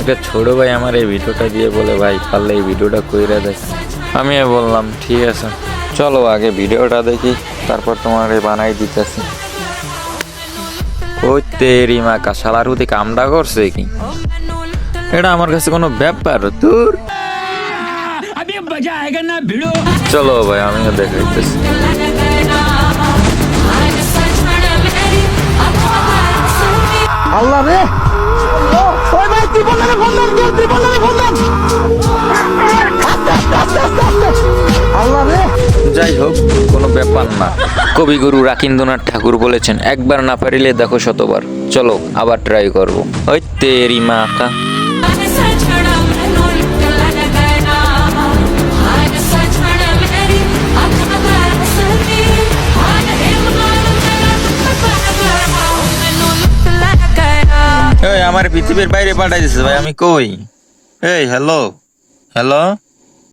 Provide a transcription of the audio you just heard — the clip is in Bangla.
এটা ছোট ভাই আমার এই ভিডিওটা দিয়ে বলে ভাই পারলে এই ভিডিওটা কইরা দেখ। আমি বললাম ঠিক আছে চলো আগে ভিডিওটা দেখি তারপর তোমার বানাই দিতেছি। ওই তেরি মা কাশালার হুদি কামটা করছে কি? এটা আমার কাছে কোনো ব্যাপার তোর? চলো ভাই আমিও দেখাইতেছি। আল্লাহ রে ওই ভাই ত্রিপন্ডারে ফোন দেন কেউ ত্রিপন্ডারে ফোন দেন আল্লাহ রে। যাই হোক কোনো ব্যাপার না। কবিগুরু রাকিন্দ্রনাথ ঠাকুর বলেছেন একবার না পারিলে দেখো শতবার। চলো আবার ট্রাই করব। ওই তেরি মা কা এই আমার পৃথিবীর বাইরে পাঠাই দিছে ভাই। আমি কই? এই হ্যালো হ্যালো